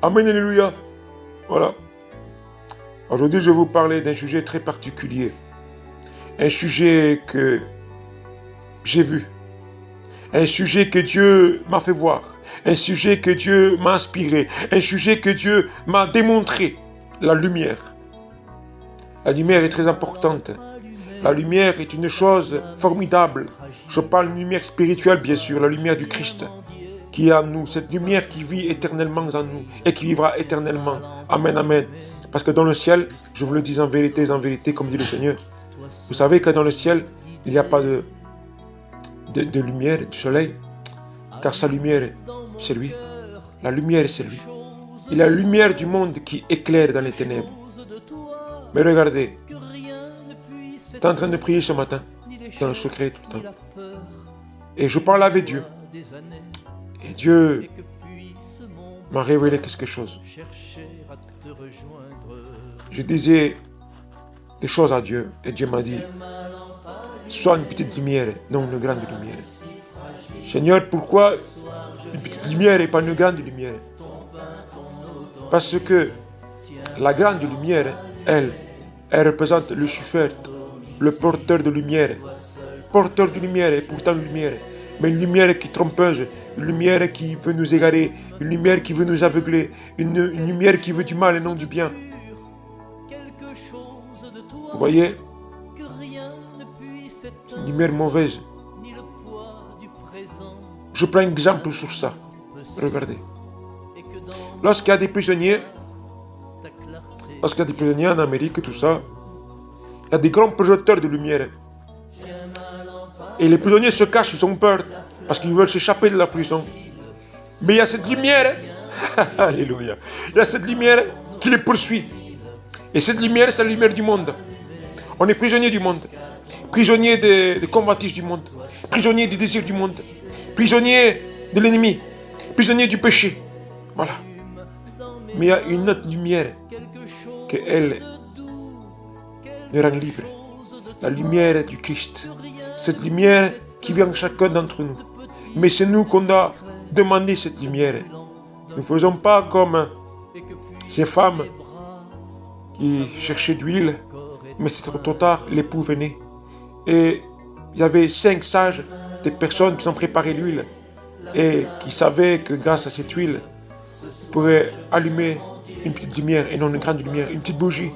Amen, alléluia. Voilà. Aujourd'hui, je vais vous parler d'un sujet très particulier. Un sujet que j'ai vu. Un sujet que Dieu m'a fait voir. Un sujet que Dieu m'a inspiré. Un sujet que Dieu m'a démontré. La lumière. La lumière est très importante. La lumière est une chose formidable. Je parle de lumière spirituelle, bien sûr, la lumière du Christ qui est en nous. Cette lumière qui vit éternellement en nous et qui vivra éternellement. Amen, amen. Parce que dans le ciel, je vous le dis en vérité, comme dit le Seigneur, vous savez que dans le ciel, il n'y a pas de lumière, du soleil, car sa lumière, c'est lui. La lumière, c'est lui. Et la lumière du monde qui éclaire dans les ténèbres. Mais regardez, tu es en train de prier ce matin, dans le secret tout le temps. Et je parle avec Dieu. Et Dieu m'a révélé quelque chose. Je disais des choses à Dieu. Et Dieu m'a dit, sois une petite lumière, non une grande lumière. Seigneur, pourquoi une petite lumière et pas une grande lumière? Parce que la grande lumière, elle représente Lucifer, le porteur de lumière. Porteur de lumière et pourtant lumière. Mais une lumière qui est trompeuse, une lumière qui veut nous égarer, une lumière qui veut nous aveugler, une lumière qui veut du mal et non du bien. Vous voyez? Une lumière mauvaise. Je prends un exemple sur ça. Regardez. Lorsqu'il y a des prisonniers en Amérique, tout ça, il y a des grands projecteurs de lumière. Et les prisonniers se cachent, ils ont peur, parce qu'ils veulent s'échapper de la prison. Mais il y a cette lumière, alléluia, il y a cette lumière qui les poursuit. Et cette lumière, c'est la lumière du monde. On est prisonnier du monde, prisonnier des convoitises du monde, prisonnier des désirs du monde, prisonnier de l'ennemi, prisonnier du péché. Voilà. Mais il y a une autre lumière qu'elle nous rend libre. La lumière du Christ. Cette lumière qui vient de chacun d'entre nous. Mais c'est nous qu'on a demandé cette lumière. Nous ne faisons pas comme ces femmes qui cherchaient de l'huile, mais c'est trop tard, l'époux venait. Et il y avait 5 sages, des personnes qui ont préparé l'huile et qui savaient que grâce à cette huile, ils pourraient allumer une petite lumière et non une grande lumière, une petite bougie,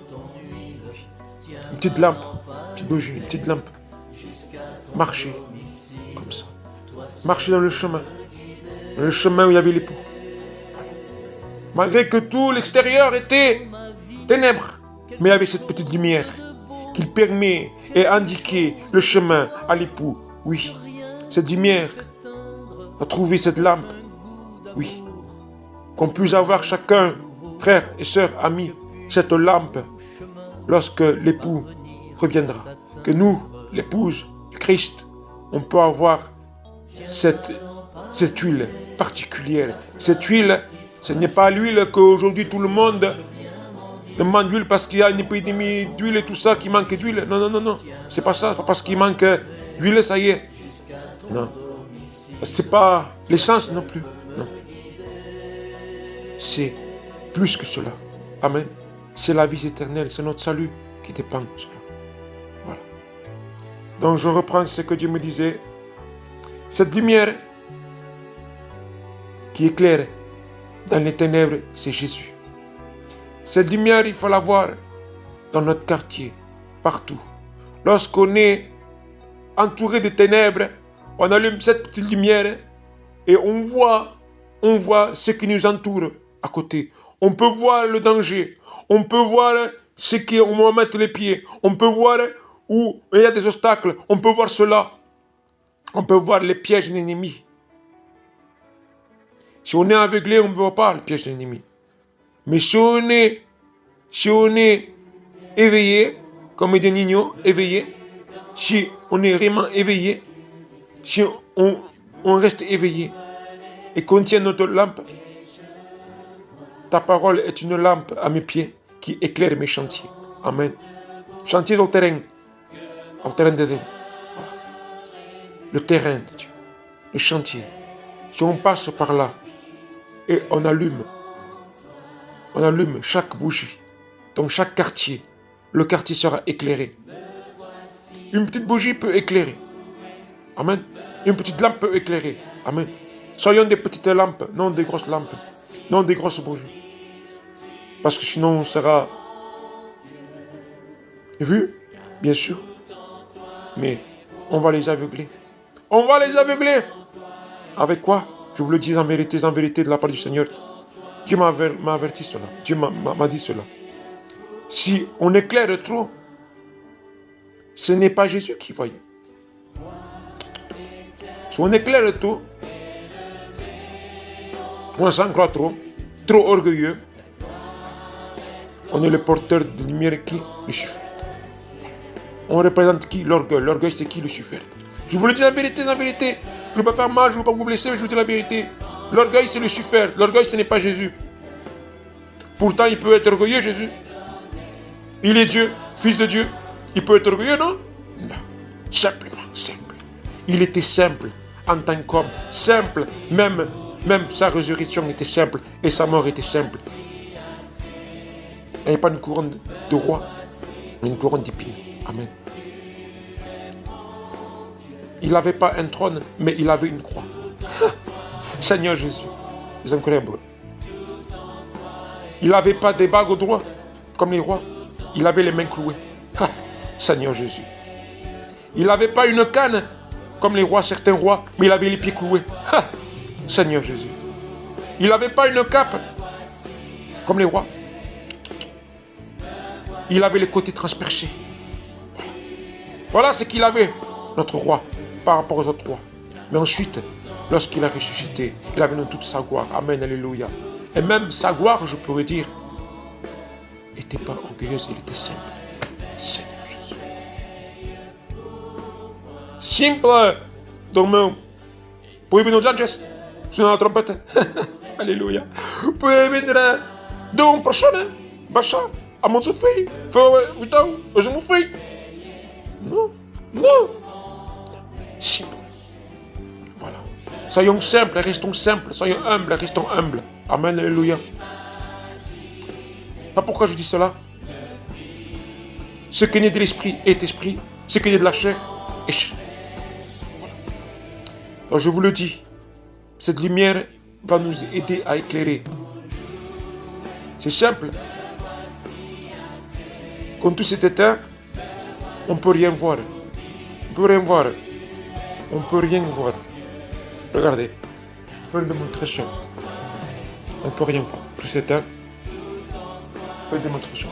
une petite lampe, une petite bougie, une petite lampe. Marcher comme ça. Marcher dans le chemin où il y avait l'époux. Malgré que tout l'extérieur était ténèbres, mais il y avait cette petite lumière qui permet et indiquait le chemin à l'époux. Oui, cette lumière a trouvé cette lampe. Oui, qu'on puisse avoir chacun, frères et sœurs, amis, cette lampe lorsque l'époux reviendra. Que nous, l'épouse du Christ, on peut avoir cette huile particulière. Cette huile, ce n'est pas l'huile qu'aujourd'hui tout le monde demande d'huile parce qu'il y a une épidémie d'huile et tout ça qui manque d'huile. Non, non, non, non. C'est pas ça. C'est pas parce qu'il manque d'huile, ça y est. Non. C'est pas l'essence non plus. Non. C'est plus que cela. Amen. C'est la vie éternelle. C'est notre salut qui dépend de cela. Voilà. Donc je reprends ce que Dieu me disait. Cette lumière qui éclaire dans les ténèbres, c'est Jésus. Cette lumière, il faut la voir dans notre quartier, partout. Lorsqu'on est entouré de ténèbres, on allume cette petite lumière et on voit ce qui nous entoure à côté. On peut voir le danger, on peut voir ce qu'on va mettre les pieds, on peut voir où il y a des obstacles, on peut voir cela. On peut voir les pièges de l'ennemi. Si on est aveuglé, on ne voit pas le piège de l'ennemi. Mais si on est éveillé, comme des niños éveillés, si on est vraiment éveillé, si on reste éveillé et qu'on tient notre lampe, ta parole est une lampe à mes pieds qui éclaire mes chantiers. Amen. Chantier au terrain de Dieu. Le terrain de Dieu, le chantier. Si on passe par là et on allume On allume chaque bougie. Donc chaque quartier, le quartier sera éclairé. Une petite bougie peut éclairer. Amen. Une petite lampe peut éclairer. Amen. Soyons des petites lampes, non des grosses lampes, non des grosses bougies. Parce que sinon on sera vu, bien sûr. Mais on va les aveugler. On va les aveugler. Avec quoi? Je vous le dis en vérité de la part du Seigneur. Dieu m'a averti cela. Dieu m'a dit cela. Si on éclaire trop, ce n'est pas Jésus qui voit. Si on éclaire trop, on s'en croit trop orgueilleux, on est le porteur de lumière qui? Lucifer. On représente qui? L'orgueil. L'orgueil, c'est qui? Lucifer. Je vous le dis en vérité. Je ne veux pas faire mal, je ne veux pas vous blesser, mais je vous dis la vérité. L'orgueil, c'est Lucifer. L'orgueil, ce n'est pas Jésus. Pourtant, il peut être orgueilleux, Jésus. Il est Dieu, fils de Dieu. Il peut être orgueilleux, non? Non. Simplement, simple. Il était simple en tant qu'homme. Simple. Même sa résurrection était simple. Et sa mort était simple. Il n'y avait pas une couronne de roi, mais une couronne d'épines. Amen. Il n'avait pas un trône, mais il avait une croix. Seigneur Jésus, c'est incroyable. Il n'avait pas des bagues au doigt, comme les rois. Il avait les mains clouées. Seigneur Jésus. Il n'avait pas une canne, comme les rois, certains rois, mais il avait les pieds cloués. Seigneur Jésus. Il n'avait pas une cape, comme les rois. Il avait les côtés transpercés. Voilà ce qu'il avait, notre roi, par rapport aux autres rois. Mais ensuite, lorsqu'il a ressuscité, il avait toute sa gloire. Amen, alléluia. Et même sa gloire, je pourrais dire, n'était pas orgueilleuse, elle était simple. Seigneur Jésus. Simple. Donc, pouvez venir aux anges, sur la trompette. Alléluia. Pouvez venir donc prochaine, Bacha, à mon souffle. Je m'en fais. Non. Simple. Voilà. Soyons simples, restons simples. Soyons humbles, restons humbles. Amen, alléluia. Pas pourquoi je dis cela. Ce qui naît de l'esprit est esprit. Ce qui naît de la chair est chair. Voilà. Alors je vous le dis, cette lumière va nous aider à éclairer. C'est simple. Quand tout s'est éteint, on ne peut rien voir. On ne peut rien voir. Regardez. Je fais une démonstration. On ne peut rien voir. Tout s'éteint. Je fais une démonstration.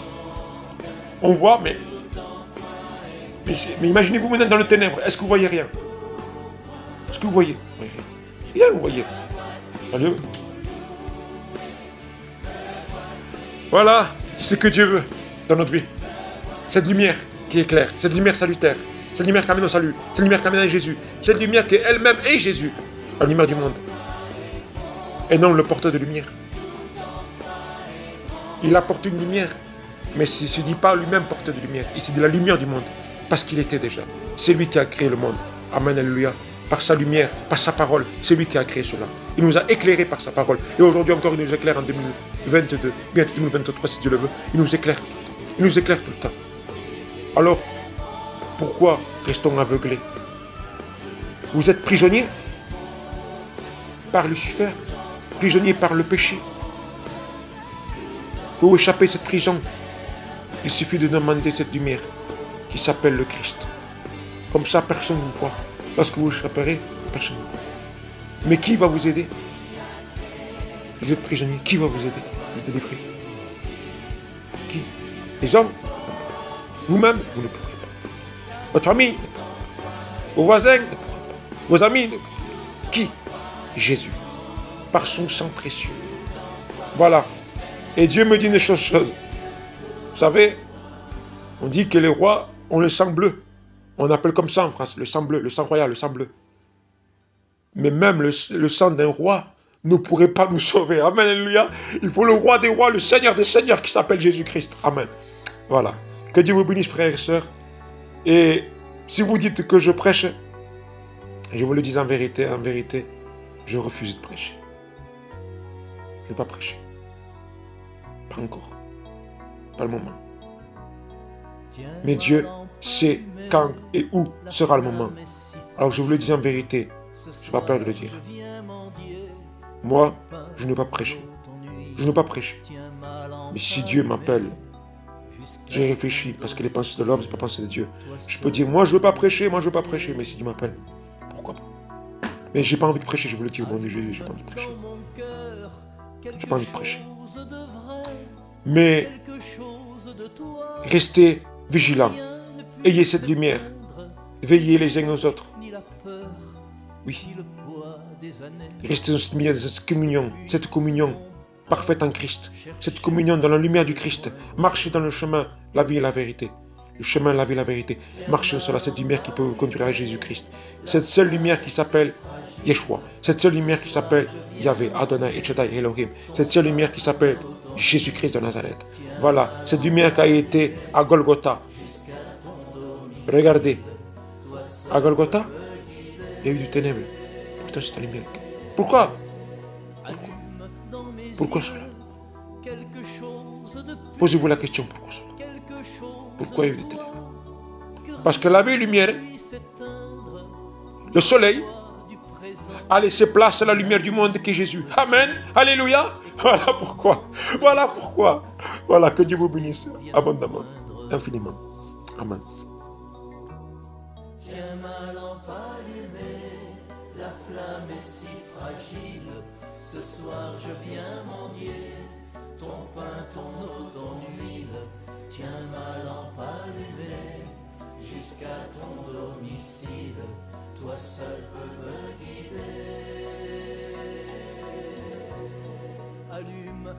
On voit, mais imaginez-vous maintenant dans le ténèbre. Est-ce que vous voyez rien? Est-ce que vous voyez? Rien, vous voyez. Allez. Voilà ce que Dieu veut dans notre vie. Cette lumière qui éclaire, cette lumière salutaire, cette lumière qui amène au salut, cette lumière qui amène à Jésus, cette lumière qui elle-même est Jésus, la lumière du monde. Et non le porteur de lumière. Il apporte une lumière, mais il ne se dit pas lui-même porteur de lumière, il se dit la lumière du monde, parce qu'il était déjà. C'est lui qui a créé le monde. Amen, alléluia. Par sa lumière, par sa parole, c'est lui qui a créé cela. Il nous a éclairés par sa parole. Et aujourd'hui encore, il nous éclaire en 2022, bientôt 2023 si Dieu le veut. Il nous éclaire. Il nous éclaire tout le temps. Alors, pourquoi restons aveuglés? Vous êtes prisonniers par Lucifer, prisonniers par le péché. Pour échapper à cette prison, il suffit de demander cette lumière qui s'appelle le Christ. Comme ça, personne ne vous voit. Lorsque vous échapperez, personne ne vous voit. Mais qui va vous aider? Vous êtes prisonniers, qui va vous aider? Vous délivrer? Qui? Les hommes? Vous-même, vous ne pourrez pas. Votre famille ne pourra pas. Vos voisins ne pourront pas. Vos amis ne pourront pas. Qui? Jésus. Par son sang précieux. Voilà. Et Dieu me dit une chose. Vous savez, on dit que les rois ont le sang bleu. On appelle comme ça en France, le sang bleu, le sang royal, le sang bleu. Mais même le sang d'un roi ne pourrait pas nous sauver. Amen, alléluia. Il faut le roi des rois, le Seigneur des seigneurs qui s'appelle Jésus-Christ. Amen. Voilà. Que Dieu vous bénisse, frères et sœurs. Et si vous dites que je prêche, je vous le dis en vérité, je refuse de prêcher. Je ne vais pas prêcher. Pas encore. Pas le moment. Mais Dieu sait quand et où sera le moment. Alors je vous le dis en vérité, je n'ai pas peur de le dire. Moi, je ne veux pas prêcher. Je ne veux pas prêcher. Mais si Dieu m'appelle, j'ai réfléchi, parce que les pensées de l'homme, ce n'est pas pensées de Dieu. Je peux dire, moi je ne veux pas prêcher, mais si Dieu m'appelle, pourquoi pas. Mais j'ai pas envie de prêcher, je vous le dis au nom de Jésus, j'ai pas envie de prêcher. J'ai pas envie de prêcher. Mais restez vigilants. Ayez cette lumière. Veillez les uns aux autres. Oui. Restez dans cette communion parfaite en Christ. Cette communion dans la lumière du Christ. Marchez dans le chemin, la vie et la vérité. Le chemin, la vie et la vérité. Marchez sur cette lumière qui peut vous conduire à Jésus-Christ. Cette seule lumière qui s'appelle Yeshua. Cette seule lumière qui s'appelle Yahvé, Adonai, Shaddai, Elohim. Cette seule lumière qui s'appelle Jésus-Christ de Nazareth. Voilà, cette lumière qui a été à Golgotha. Regardez, à Golgotha, il y a eu du ténèbre. Pourtant, c'est la lumière. Pourquoi? Pourquoi cela? Posez-vous la question, pourquoi cela? Pourquoi il y a eu des ténèbres? Parce que la vie et la lumière, le soleil, a laissé place à la lumière du monde qui est Jésus. Amen. Alléluia. Voilà pourquoi. Voilà pourquoi. Voilà, que Dieu vous bénisse abondamment, infiniment. Amen. Tiens ma lampe allumée, la flamme est si fragile. Ce soir je viens